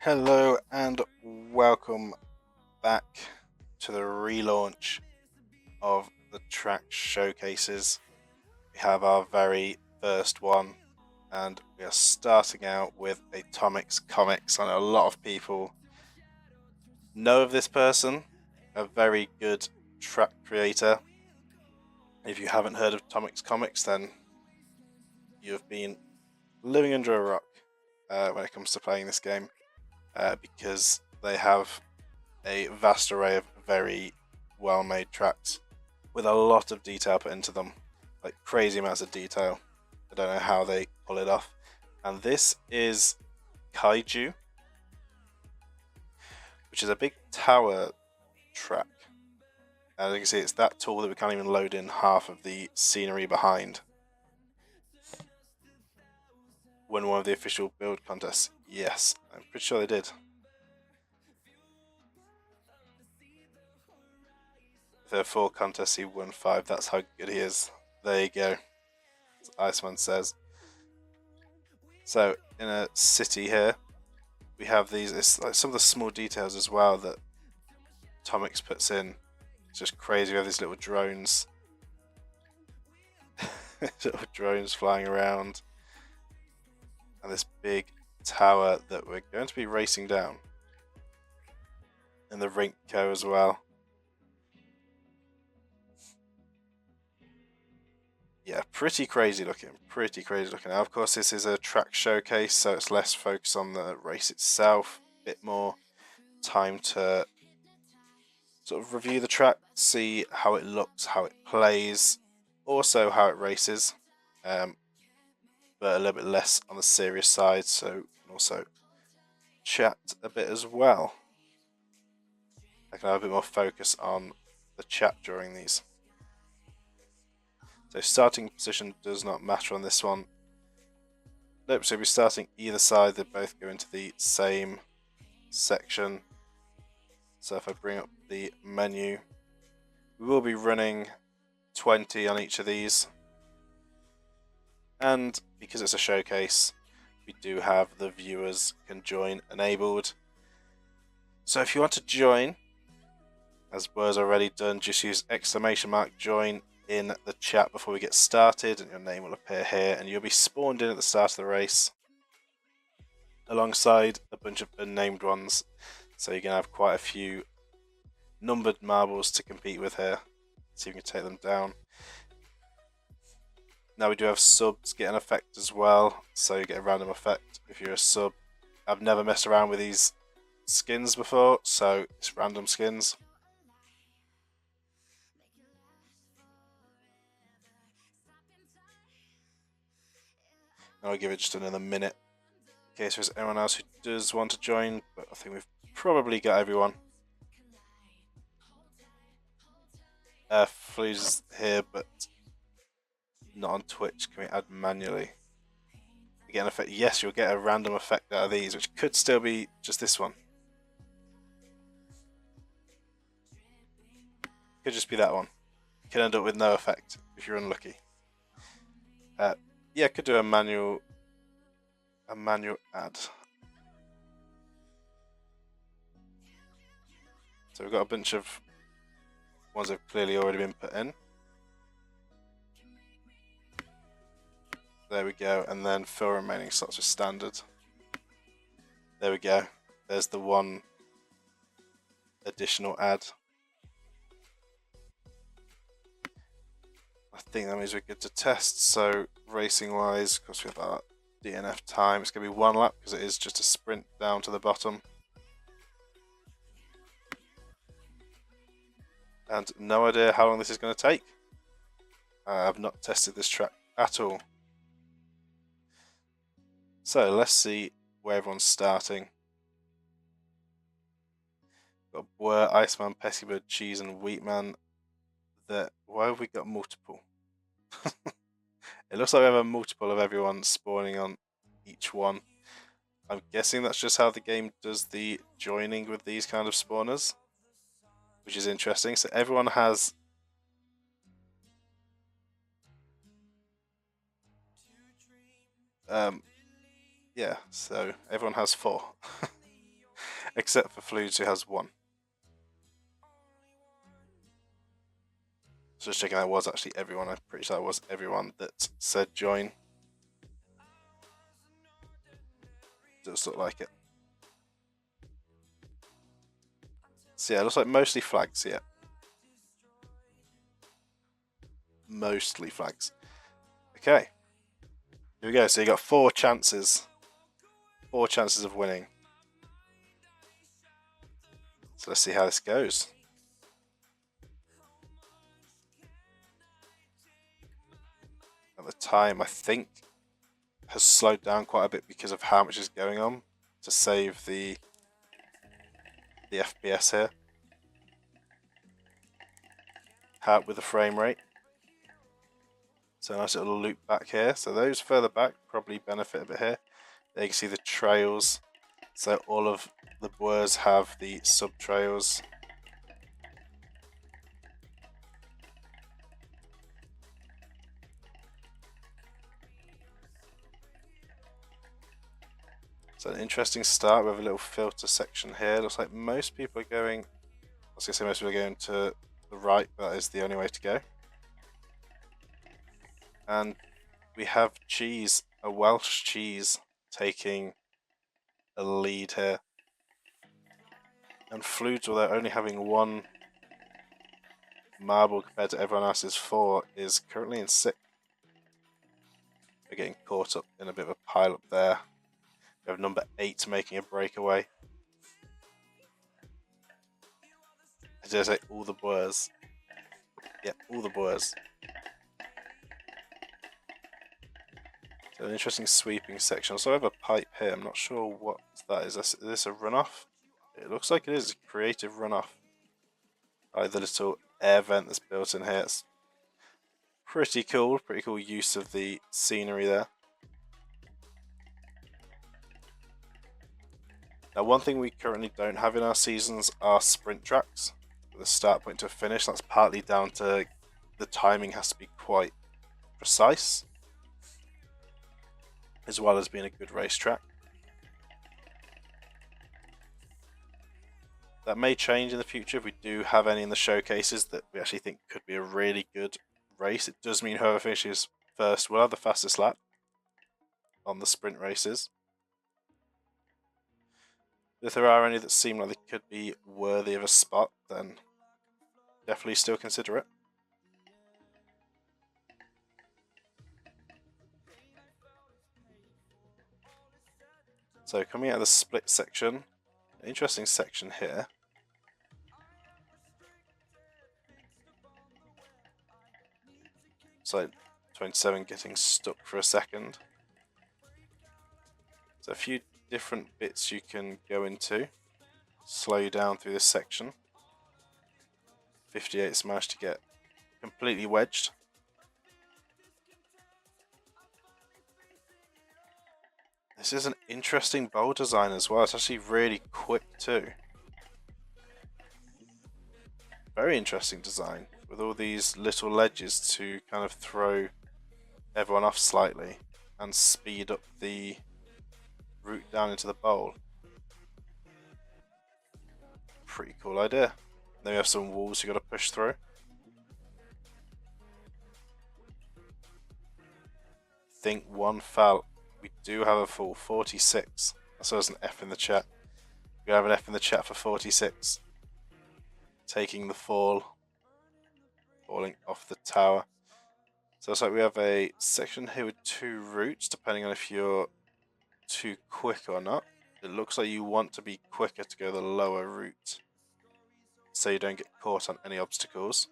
Hello and welcome back to the relaunch of the track showcases. We have our very first one, and we are starting out with Atomics Comics. I know a lot of people know of this person, a very good track creator. If you haven't heard of Atomics Comics, then you've been living under a rock when it comes to playing this game, because they have a vast array of very well made tracks with a lot of detail put into them, like crazy amounts of detail. I don't know how they pull it off. And this is Kaiju, which is a big tower track. And as you can see, it's that tall that we can't even load in half of the scenery behind. Won one of the official build contests. Yes, I'm pretty sure they did. There are 4 contests, he won 5. That's how good he is. There you go. As Iceman says. So, in a city here, we have these. It's like some of the small details as well that Atomics puts in. It's just crazy. We have these little drones. Little drones flying around. And this big tower that we're going to be racing down. And the rink co as well. Yeah, pretty crazy looking. Pretty crazy looking. Now, of course, this is a track showcase, so it's less focused on the race itself. A bit more time to sort of review the track, see how it looks, how it plays, also how it races, but a little bit less on the serious side, so we can also chat a bit as well. I can have a bit more focus on the chat during these. So starting position does not matter on this one. Nope, so we're starting either side, they both go into the same section. So if I bring up the menu, we will be running 20 on each of these. And because it's a showcase, we do have the viewers can join enabled. So if you want to join, as was already done, just use !join in the chat before we get started, and your name will appear here, and you'll be spawned in at the start of the race alongside a bunch of unnamed ones. So you're going to have quite a few numbered marbles to compete with here. See if you can take them down. Now we do have subs get an effect as well, so you get a random effect if you're a sub. I've never messed around with these skins before, so it's random skins. I'll give it just another minute in case there's anyone else who does want to join, but I think we've probably got everyone. Flue's here, but not on Twitch. Can we add manually? Get an effect. Yes, you'll get a random effect out of these, which could still be just this one. Could just be that one. You can end up with no effect if you're unlucky. Yeah, could do a manual add. So we've got a bunch of ones that have clearly already been put in. There we go, and then fill remaining slots with standard. There we go. There's the one additional ad. I think that means we're good to test. So racing wise, of course we have our DNF time. It's going to be 1 lap because it is just a sprint down to the bottom. And no idea how long this is going to take. I have not tested this track at all. So let's see where everyone's starting. Got Blur, Iceman, Pessybird, Cheese, and Wheatman. Why have we got multiple? It looks like we have a multiple of everyone spawning on each one. I'm guessing that's just how the game does the joining with these kind of spawners, which is interesting. So everyone has yeah, so everyone has 4. Except for Fluids, who has one. So just checking, that was actually everyone. I'm pretty sure that was everyone that said join. Does look like it. So yeah, it looks like mostly flags here. Mostly flags. Okay. Here we go. So you got 4 chances. 4 chances of winning. So let's see how this goes. At the time, I think, has slowed down quite a bit because of how much is going on to save the FPS here. Help with the frame rate. So a nice little loop back here. So those further back probably benefit a bit here. There you can see the trails. So all of the blurs have the sub trails. So an interesting start with a little filter section here. Looks like most people are going, I was going to say most people are going to the right, but that is the only way to go. And we have cheese, a Welsh cheese, taking a lead here. And Fluids, although only having 1 marble compared to everyone else's 4, is currently in 6th. We're getting caught up in a bit of a pile up there. We have number 8 making a breakaway. I dare say all the blurs. Yeah, all the blurs. So an interesting sweeping section. Also, I have a pipe here. I'm not sure what that is. Is this a runoff? It looks like it is a creative runoff. The little air vent that's built in here. It's pretty cool. Pretty cool use of the scenery there. Now, one thing we currently don't have in our seasons are sprint tracks. With a start point to a finish. That's partly down to the timing has to be quite precise, as well as being a good racetrack. That may change in the future if we do have any in the showcases that we actually think could be a really good race. It does mean whoever finishes first will have the fastest lap on the sprint races. If there are any that seem like they could be worthy of a spot, then definitely still consider it. So coming out of the split section, an interesting section here. So 27 getting stuck for a second. So a few different bits you can go into. Slow you down through this section. 58's managed to get completely wedged. This is an interesting bowl design as well. It's actually really quick too. Very interesting design with all these little ledges to kind of throw everyone off slightly and speed up the route down into the bowl. Pretty cool idea. Then we have some walls you got to push through. Think 1 foul. We do have a full 46. I saw there's an F in the chat. We have an F in the chat for 46. Taking the fall. Falling off the tower. So it's like we have a section here with 2 routes, depending on if you're too quick or not. It looks like you want to be quicker to go the lower route, so you don't get caught on any obstacles.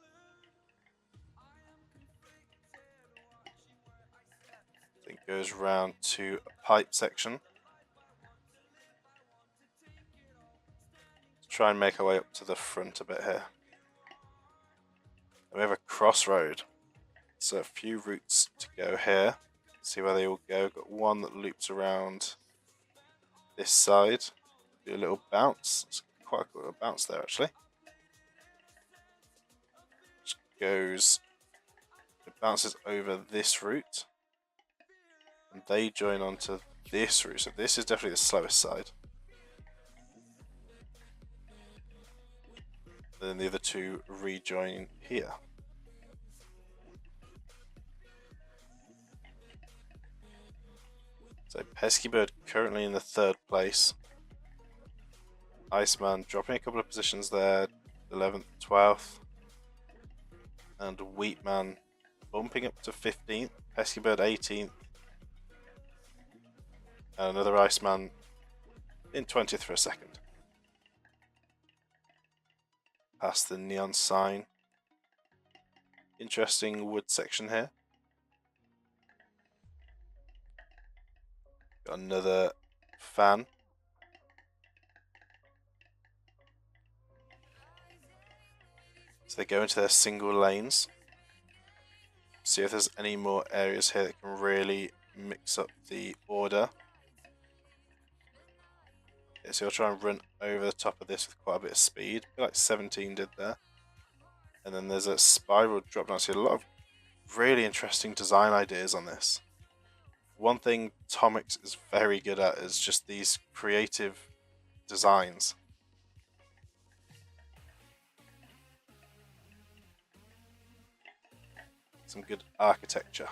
Then goes round to a pipe section. Let's try and make our way up to the front a bit here. And we have a crossroad. So a few routes to go here. See where they all go. Got one that loops around this side. Do a little bounce. It's quite a cool little bounce there actually. Just goes, it bounces over this route. And they join onto this route. So this is definitely the slowest side. Then the other two rejoin here. So Pesky Bird currently in the 3rd place. Iceman dropping a couple of positions there, 11th, 12th. And Wheatman bumping up to 15th. Pesky Bird 18th. And another Iceman in 20th for a second. Past the neon sign. Interesting wood section here. Got another fan. So they go into their single lanes. See if there's any more areas here that can really mix up the order. Okay, so you'll try and run over the top of this with quite a bit of speed, like 17 did there. And then there's a spiral drop down. So a lot of really interesting design ideas on this. One thing Tomix is very good at is just these creative designs. Some good architecture.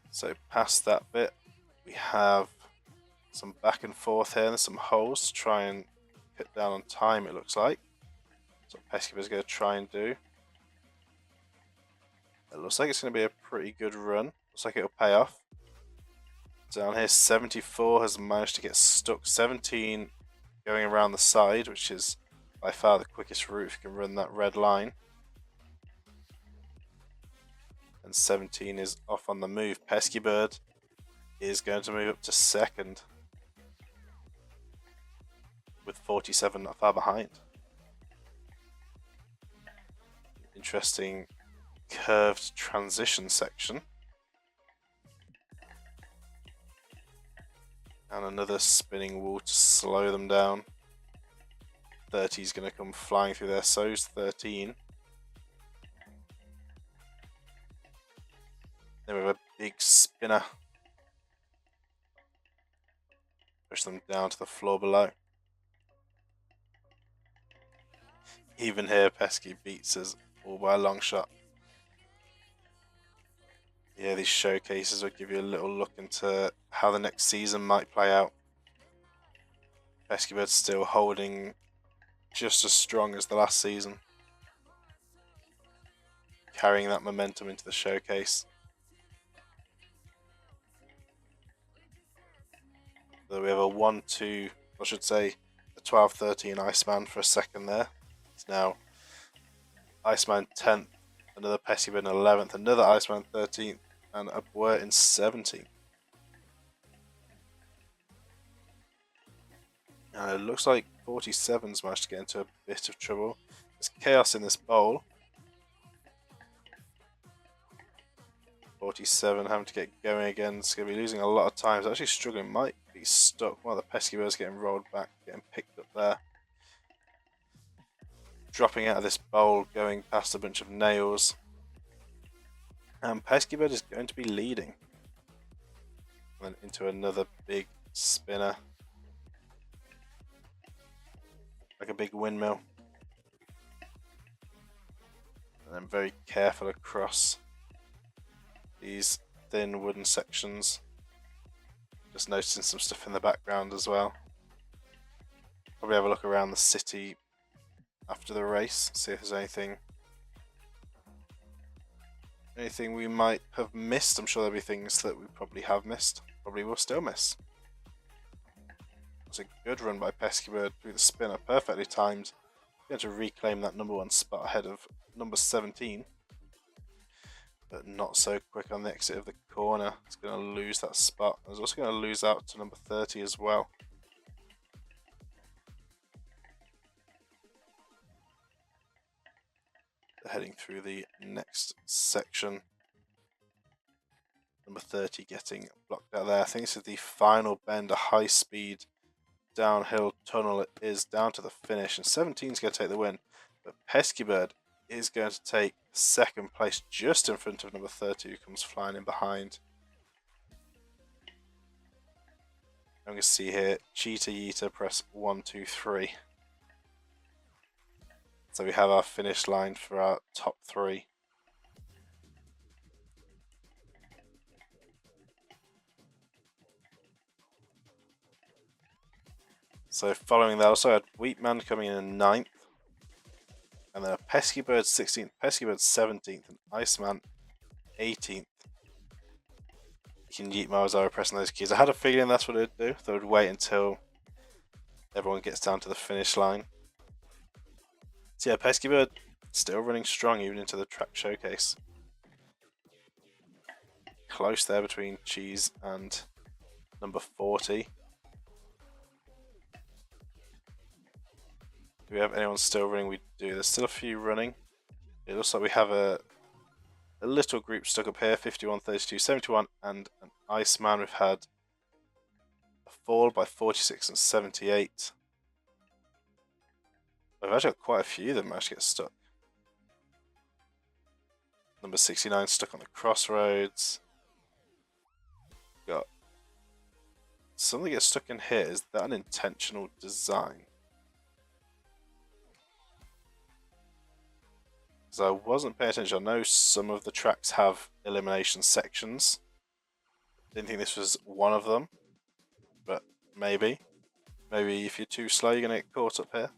So past that bit, we have some back and forth here. There's some holes to try and cut down on time, it looks like. That's what Pesky is going to try and do. It looks like it's going to be a pretty good run. Looks like it'll pay off. Down here, 74 has managed to get stuck. 17 going around the side, which is by far the quickest route if you can run that red line. And 17 is off on the move. Pesky Bird is going to move up to 2nd, with 47 not far behind. Interesting curved transition section. And another spinning wall to slow them down. 30 is going to come flying through there. So's 13. Then we have a big spinner. Push them down to the floor below. Even here, Pesky beats us all by a long shot. Yeah, these showcases will give you a little look into how the next season might play out. Pesky Bird's still holding just as strong as the last season, carrying that momentum into the showcase. So we have a 1-2, I should say a 12-13 Iceman for a second there. It's now Iceman 10th, another Pesky Bird in 11th, another Iceman 13th, and a Boer in 17th. And it looks like 47's managed to get into a bit of trouble. There's chaos in this bowl. 47 having to get going again. It's going to be losing a lot of time. It's actually struggling. Might be stuck. One of the Pesky Birds getting rolled back, getting picked up there. Dropping out of this bowl, going past a bunch of nails. And Pesky Bird is going to be leading. And then into another big spinner. Like a big windmill. And then very careful across these thin wooden sections. Just noticing some stuff in the background as well. Probably have a look around the city after the race, see if there's anything we might have missed. I'm sure there'll be things that we probably have missed, probably will still miss. It's a good run by Pesky Bird through the spinner, perfectly timed. Going to reclaim that number 1 spot ahead of number 17. But not so quick on the exit of the corner. It's going to lose that spot. It's also going to lose out to number 30 as well. They're heading through the next section. Number 30 getting blocked out there. I think this is the final bend, a high speed downhill tunnel. It is down to the finish, and 17 is going to take the win. But Pesky Bird is going to take 2nd place just in front of number 30, who comes flying in behind. I'm going to see here, cheetah, yeeter, press 1, 2, 3. So we have our finish line for our top 3. So following that, also had Wheatman coming in 9th. And then a Pesky Bird 16th, Pesky Bird 17th, and Iceman 18th. You can yeet Marizara pressing those keys. I had a feeling that's what it would do. They would wait until everyone gets down to the finish line. So yeah, Pesky Bird still running strong even into the track showcase. Close there between Cheese and number 40. Do we have anyone still running? We do. There's still a few running. It looks like we have a little group stuck up here, 51, 32, 71, and an Iceman. We've had a fall by 46 and 78. We've actually got quite a few that managed to get stuck. Number 69 stuck on the crossroads. Got something that gets stuck in here. Is that an intentional design? Because I wasn't paying attention. I know some of the tracks have elimination sections. Didn't think this was one of them, but maybe. Maybe if you're too slow, you're going to get caught up here.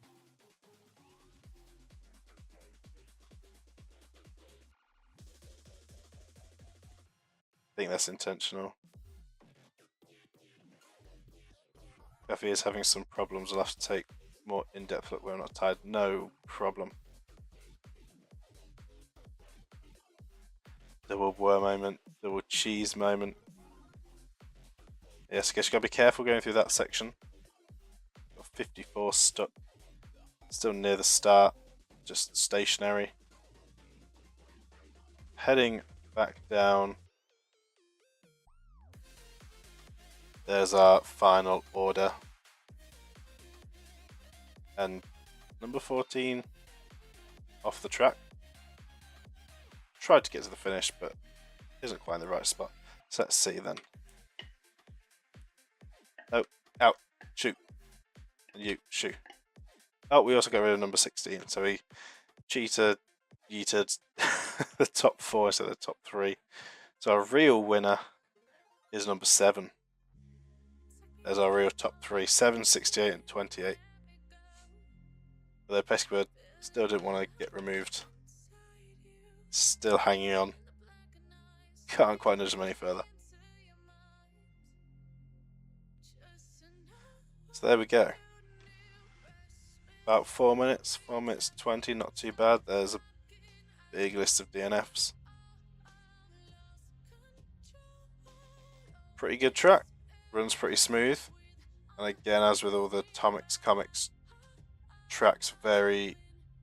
I think that's intentional. Duffy is having some problems. I'll have to take more in-depth look where I'm not tired. No problem. Double boy moment, double cheese moment. Yes, I guess you gotta be careful going through that section. Got 54 stuck. Still near the start, just stationary. Heading back down. There's our final order. And number 14 off the track. Tried to get to the finish, but isn't quite in the right spot. So let's see then. Oh, out, shoot. And you, shoot. Oh, we also got rid of number 16. So he yeeted the top 4 instead of the top 3. So our real winner is number 7. There's our real top 3. 7, 68, and 28. Although Pesky Bird still didn't want to get removed. Still hanging on. Can't quite nudge them any further. So there we go. About 4 minutes. 4 minutes 20, not too bad. There's a big list of DNFs. Pretty good track. Runs pretty smooth. And again, as with all the Atomics Comics tracks, very,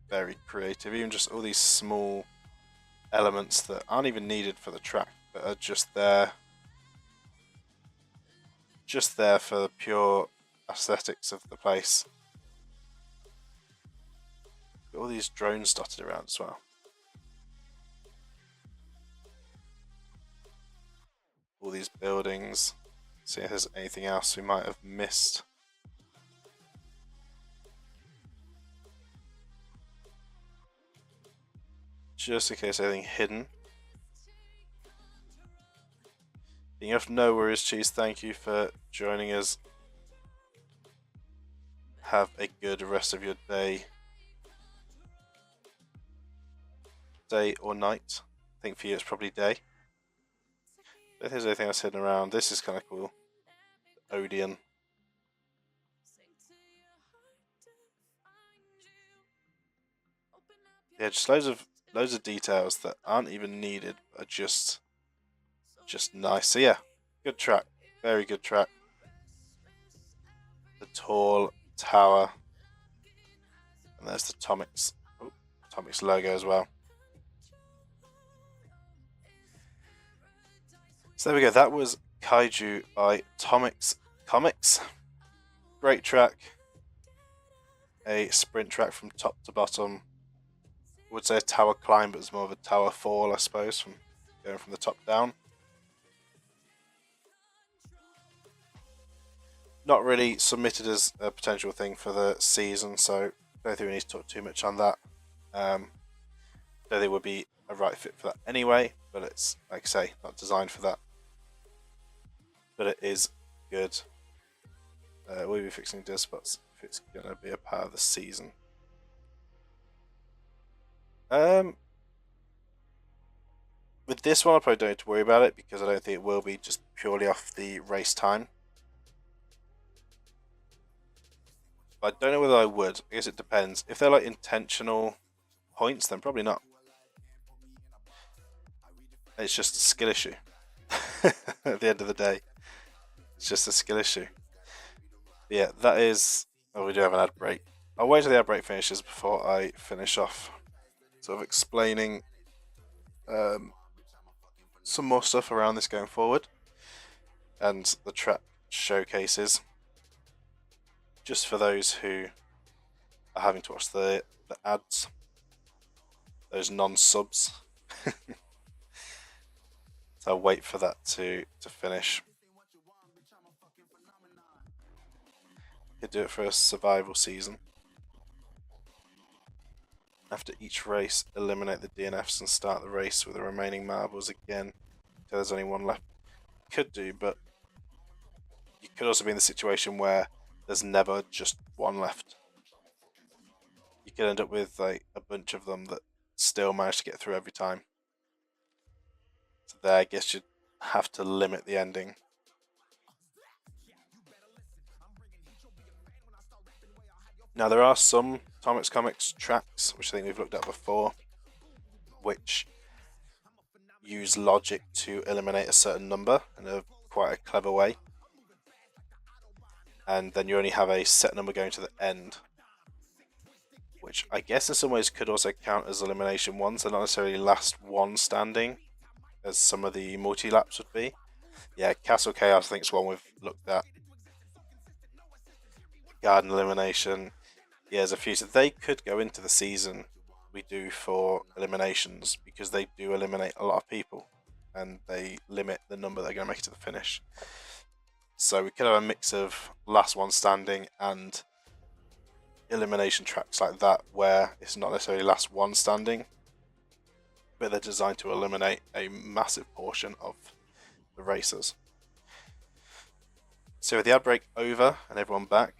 very creative. Even just all these small elements that aren't even needed for the track, but are just there for the pure aesthetics of the place. Got all these drones dotted around as well. All these buildings. See if there's anything else we might have missed. Just in case anything hidden. Being off, no worries, Cheese. Thank you for joining us. Have a good rest of your day. Day or night. I think for you it's probably day. If there's anything else hidden around, this is kind of cool. Odeon. Yeah, just loads of details that aren't even needed, but are just nice. So yeah, good track, very good track. The tall tower, and there's the Atomics logo as well. So there we go. That was Kaiju by Atomics Comics. Great track. A sprint track from top to bottom. I would say a tower climb, but it's more of a tower fall, I suppose, from going from the top down. Not really submitted as a potential thing for the season, so don't think we need to talk too much on that. Don't think it would be a right fit for that anyway, but it's, like I say, not designed for that. But it is good. We'll be fixing dispots if it's going to be a part of the season. With this one, I probably don't need to worry about it because I don't think it will be just purely off the race time. But I don't know whether I would. I guess it depends. If they're like intentional points, then probably not. It's just a skill issue. At the end of the day, it's just a skill issue. But yeah, that is. Oh, we do have an ad break. I'll wait till the ad break finishes before I finish off, sort of explaining some more stuff around this going forward, and the track showcases. Just for those who are having to watch the ads, those non-subs. So I'll wait for that to finish. Could do it for a survival season. After each race, eliminate the DNFs and start the race with the remaining marbles again until there's only one left. Could do, but you could also be in the situation where there's never just one left. You could end up with like a bunch of them that still manage to get through every time. So there, I guess you'd have to limit the ending. Now there are some Tomix Comics tracks, which I think we've looked at before, which use logic to eliminate a certain number in a quite a clever way. And then you only have a set number going to the end, which I guess in some ways could also count as elimination ones. They're not necessarily last one standing, as some of the multi-laps would be. Yeah, Castle Chaos I think is one we've looked at. Garden Elimination. Yeah, there's a few. So they could go into the season we do for eliminations, because they do eliminate a lot of people and they limit the number that are going to make it to the finish. So we could have a mix of last one standing and elimination tracks like that, where it's not necessarily last one standing, but they're designed to eliminate a massive portion of the racers. So with the ad break over and everyone back,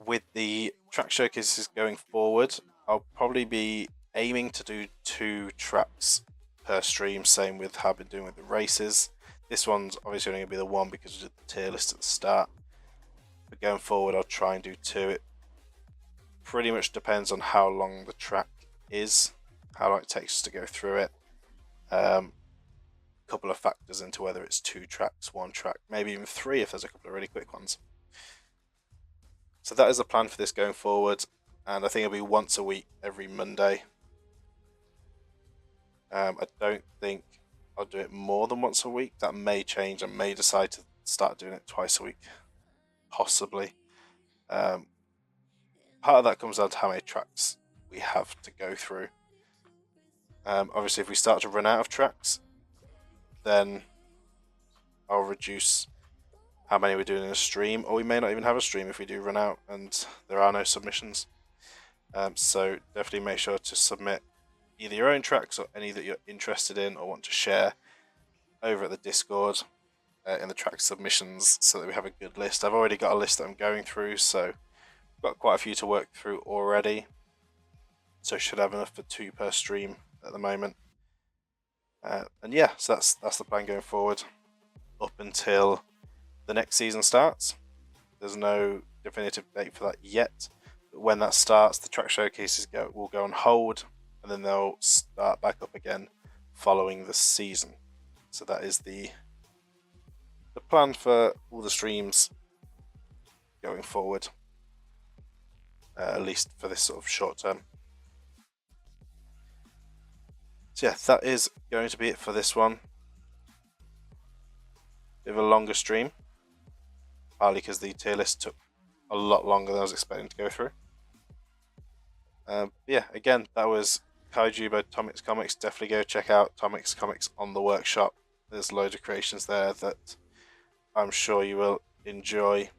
with the track showcases going forward, I'll probably be aiming to do 2 tracks per stream, same with how I've been doing with the races. This one's obviously only going to be the one because we did the tier list at the start, but going forward I'll try and do 2. It pretty much depends on how long the track is, how long it takes us to go through it. Couple of factors into whether it's 2 tracks, 1 track, maybe even 3 if there's a couple of really quick ones. So that is the plan for this going forward, and I think it'll be once a week, every Monday. I don't think I'll do it more than once a week. That may change. I may decide to start doing it twice a week, possibly. Part of that comes down to how many tracks we have to go through. Obviously, if we start to run out of tracks, then I'll reduce how many we're doing in a stream, or we may not even have a stream if we do run out and there are no submissions. So definitely make sure to submit either your own tracks or any that you're interested in or want to share over at the Discord in the track submissions, so that we have a good list. I've already got a list that I'm going through, so I've got quite a few to work through already, so should have enough for 2 per stream at the moment. And yeah, so that's the plan going forward up until the next season starts. There's no definitive date for that yet, but when that starts, the track showcases will go on hold, and then they'll start back up again following the season. So that is the plan for all the streams going forward, at least for this sort of short term. So yeah, that is going to be it for this one. Bit of a longer stream, partly because the tier list took a lot longer than I was expecting to go through. Yeah, again, that was Kaiju by Tomix Comics. Definitely go check out Tomix Comics on the workshop. There's loads of creations there that I'm sure you will enjoy.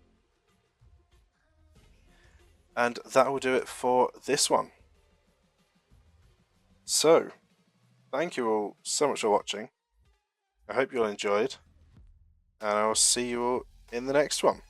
And that will do it for this one. So, thank you all so much for watching. I hope you all enjoyed, and I will see you all in the next one.